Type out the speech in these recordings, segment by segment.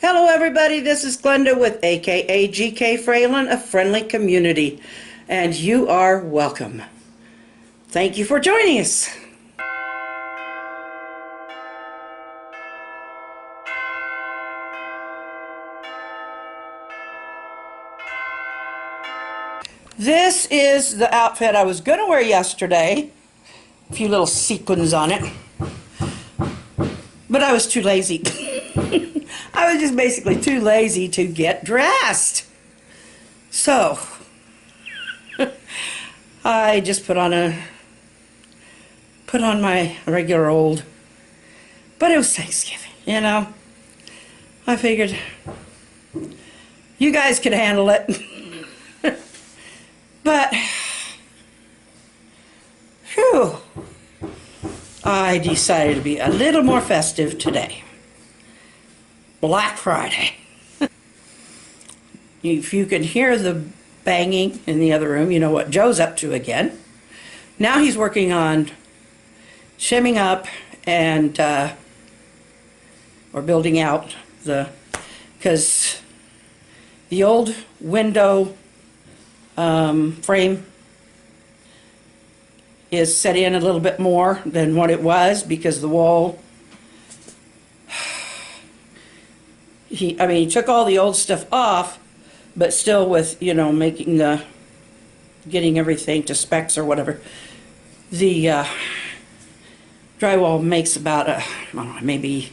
Hello everybody, this is Glenda with aka GK Fralin, a friendly community, and you are welcome. Thank you for joining us. This is the outfit I was going to wear yesterday. A few little sequins on it. But I was too lazy. I was just basically too lazy to get dressed. So, I just put on my regular old, but it was Thanksgiving, you know. I figured you guys could handle it. But, phew, I decided to be a little more festive today. Black Friday. If you can hear the banging in the other room, you know what Joe's up to again. Now he's working on shimming up and, or building out because the old window frame is set in a little bit more than what it was because the wall, he took all the old stuff off, but still with, you know, getting everything to specs or whatever. The drywall makes about I don't know, maybe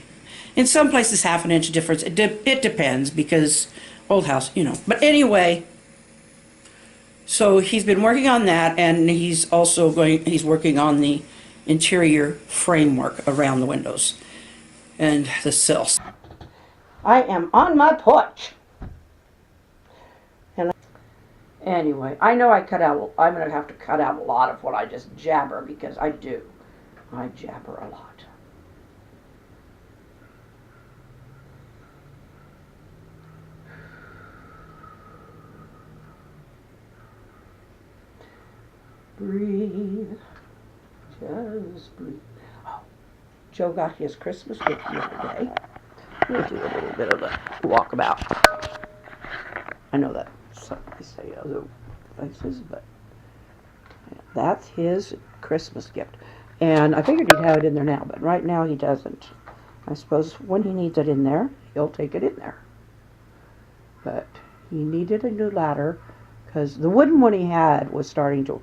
in some places half an inch difference. It depends because old house, you know. But anyway, so he's been working on that, and he's working on the interior framework around the windows and the sills. I am on my porch. And anyway, I know I'm going to have to cut out a lot of what I just jabber because I do. I jabber a lot. Breathe. Just breathe. Oh, Joe got his Christmas gift the other day. We'll do a little bit of a walkabout. I know that I say other places, but that's his Christmas gift. And I figured he'd have it in there now, but right now he doesn't. I suppose when he needs it in there, he'll take it in there. But he needed a new ladder because the wooden one he had was starting to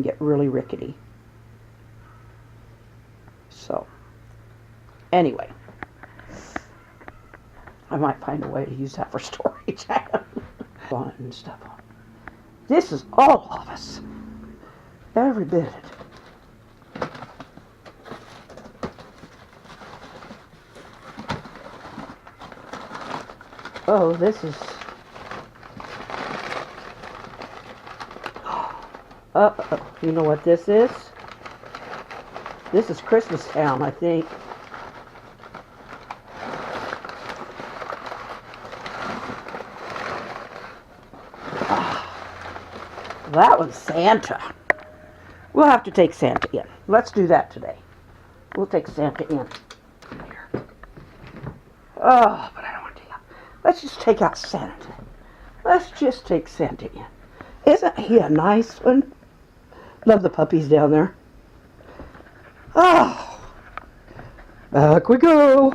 get really rickety. So, anyway, I might find a way to use that for storage. And stuff on. This is all of us. Every bit of it. Oh, this is... you know what this is? This is Christmas Town, I think. That was Santa. We'll have to take Santa in. Let's do that today. We'll take Santa in. Here. Oh, but I don't want to take out. Let's just take out Santa. Let's just take Santa in. Isn't he a nice one? Love the puppies down there. Oh, back we go.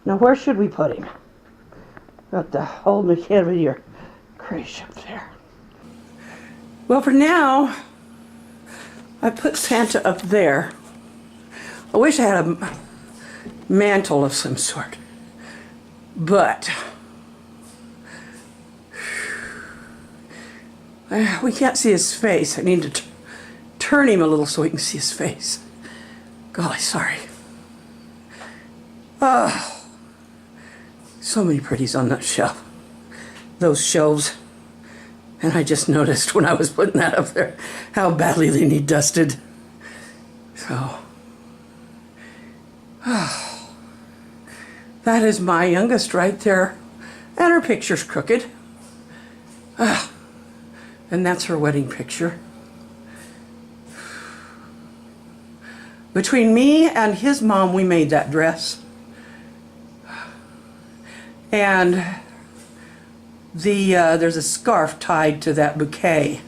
Now where should we put him? Got the old McKidd with your creche up there. Well, for now, I put Santa up there. I wish I had a mantle of some sort, but we can't see his face. I need to turn him a little so we can see his face. Golly, sorry. Oh, so many pretties on that shelf. Those shelves. And I just noticed when I was putting that up there how badly they need dusted. So, oh, that is my youngest right there. And her picture's crooked. And that's her wedding picture. Between me and his mom, we made that dress. And there's a scarf tied to that bouquet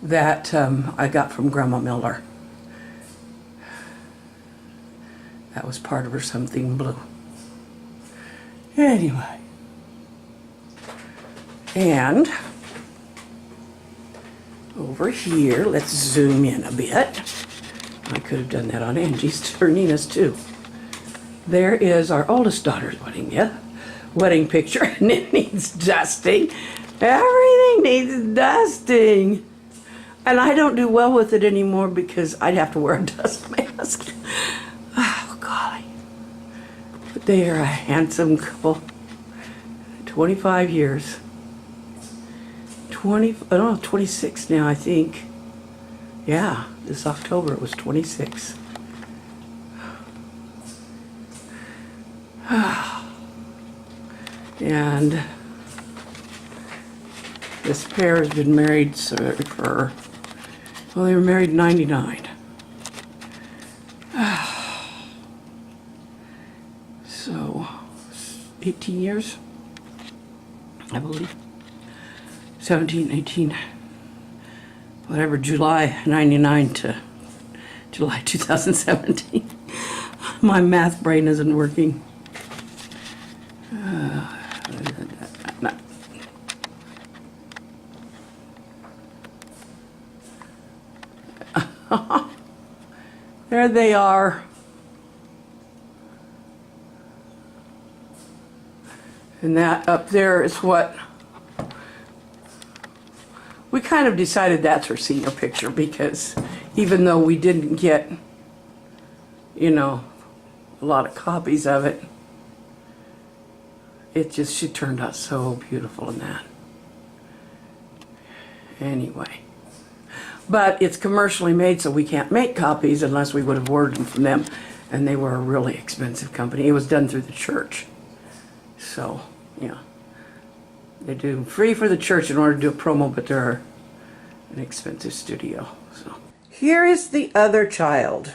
that I got from Grandma Miller. That was part of her something blue. Anyway. And over here, let's zoom in a bit. I could have done that on Angie's or Nina's too. There is our oldest daughter's wedding picture, and it needs dusting. Everything needs dusting. And I don't do well with it anymore because I'd have to wear a dust mask. Oh, golly. But they are a handsome couple. 25 years. 26 now, I think. Yeah, this October it was 26. And this pair has been married well, they were married in 99. So, 18 years, I believe. 17, 18, whatever, July 99 to July 2017. My math brain isn't working. There they are. And that up there is what we kind of decided that's her senior picture, because even though we didn't get, you know, a lot of copies of it, she turned out so beautiful in that. Anyway. But it's commercially made, so we can't make copies unless we would have ordered them from them. And they were a really expensive company. It was done through the church. So, yeah. They do free for the church in order to do a promo, but they're an expensive studio. So here is the other child.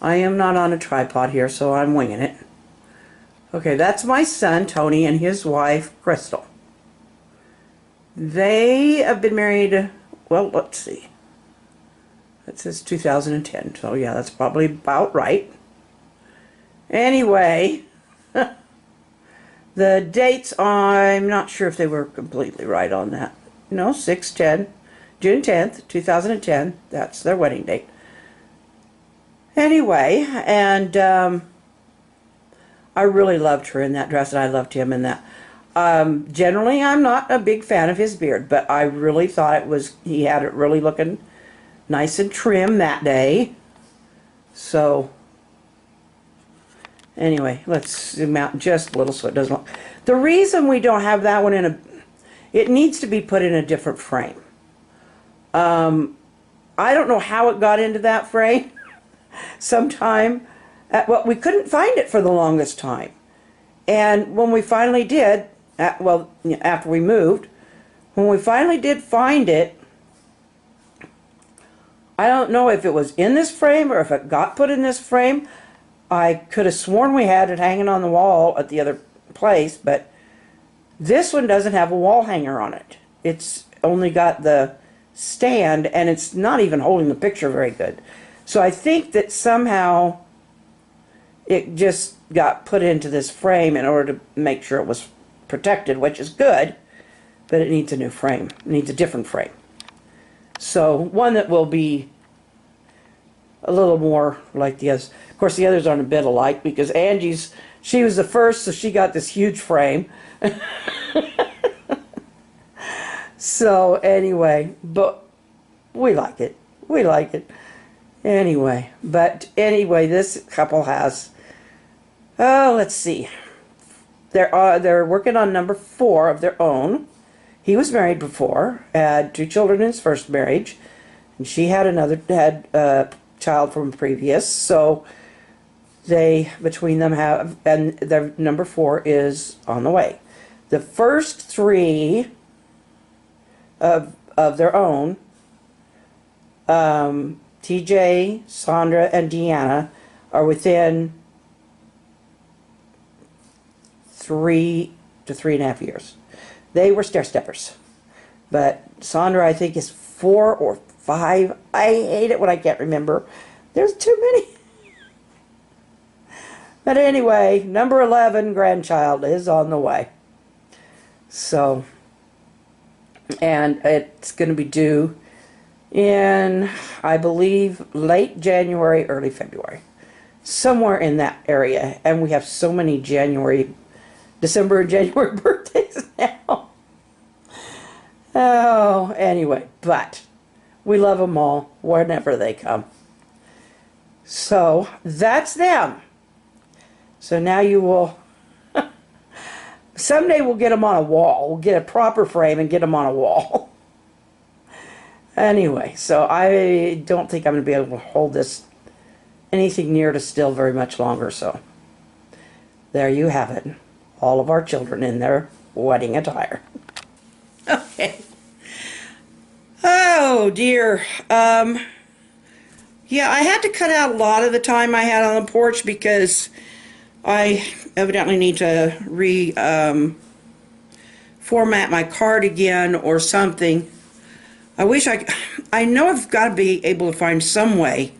I am not on a tripod here, so I'm winging it. Okay, that's my son, Tony, and his wife, Crystal. They have been married, well, let's see. It says 2010, so yeah, that's probably about right. Anyway, the dates, I'm not sure if they were completely right on that. No, June 10th, 2010, that's their wedding date. Anyway, and I really loved her in that dress, and I loved him in that. Generally, I'm not a big fan of his beard, but I really thought he had it really looking nice and trim that day. So, anyway, let's zoom out just a little so it doesn't look. The reason we don't have that one it needs to be put in a different frame. I don't know how it got into that frame. Sometime, well, we couldn't find it for the longest time. And when we finally did, after we moved, when we finally did find it, I don't know if it was in this frame or if it got put in this frame. I could have sworn we had it hanging on the wall at the other place, but this one doesn't have a wall hanger on it. It's only got the stand, and it's not even holding the picture very good. So I think that somehow it just got put into this frame in order to make sure it was protected, which is good, but it needs a new frame. It needs a different frame. So one that will be a little more like the others. Of course, the others aren't a bit alike because she was the first, so she got this huge frame. So anyway, but we like it. We like it. Anyway, this couple has, let's see. They're working on number 4 of their own. He was married before, had 2 children in his first marriage, and she had a child from previous. So they, between them, have, and their number 4 is on the way. The first 3 of their own, TJ, Sandra, and Deanna, are within 3 to 3.5 years. They were stair steppers. But Sandra, I think, is 4 or 5. I hate it when I can't remember. There's too many. But anyway, number 11 grandchild is on the way. So, and it's going to be due in, I believe, late January, early February. Somewhere in that area. And we have so many December and January birthdays now. Oh, anyway, but we love them all whenever they come. So, that's them. So now you will, someday we'll get them on a wall. We'll get a proper frame and get them on a wall. Anyway, so I don't think I'm going to be able to hold this anything near to still very much longer. So there you have it. All of our children in their wedding attire. Okay. Oh dear. Yeah, I had to cut out a lot of the time I had on the porch because I evidently need to format my card again or something. I wish I know I've got to be able to find some way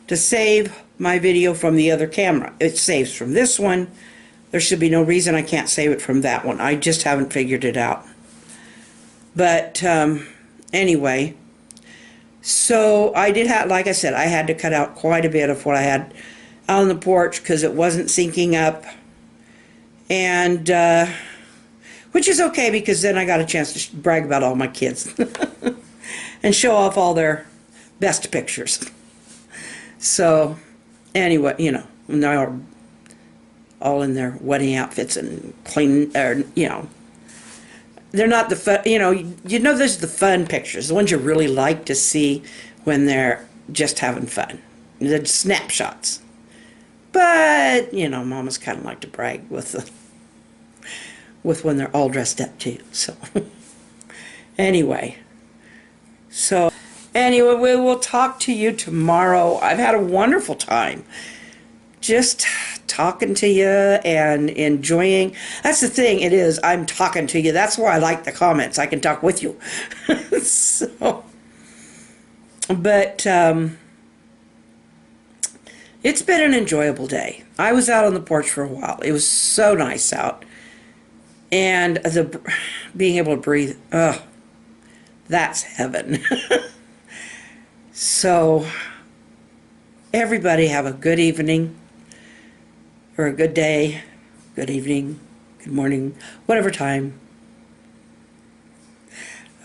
to save my video from the other camera. It saves from this one. There should be no reason I can't save it from that one. I just haven't figured it out. But anyway, so I did have, like I said, I had to cut out quite a bit of what I had out on the porch because it wasn't syncing up, and which is okay because then I got a chance to brag about all my kids and show off all their best pictures. So anyway, you know, they're all in their wedding outfits and clean, or you know, they're not the fun, you know, there's the fun pictures, the ones you really like to see when they're just having fun, the snapshots. But, you know, mamas kind of like to brag with when they're all dressed up too. So, anyway. So, anyway, we will talk to you tomorrow. I've had a wonderful time just talking to you and enjoying. That's the thing, it is, I'm talking to you. That's why I like the comments. I can talk with you. So, but, it's been an enjoyable day. I was out on the porch for a while. It was so nice out. And being able to breathe, that's heaven. So, everybody have a good evening, or a good day, good evening, good morning, whatever time.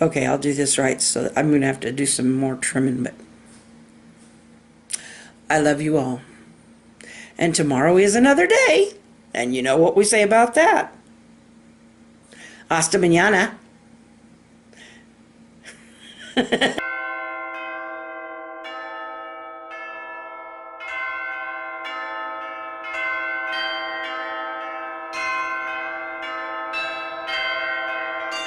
Okay, I'll do this right, so I'm going to have to do some more trimming, but I love you all. And tomorrow is another day. And you know what we say about that. Hasta mañana.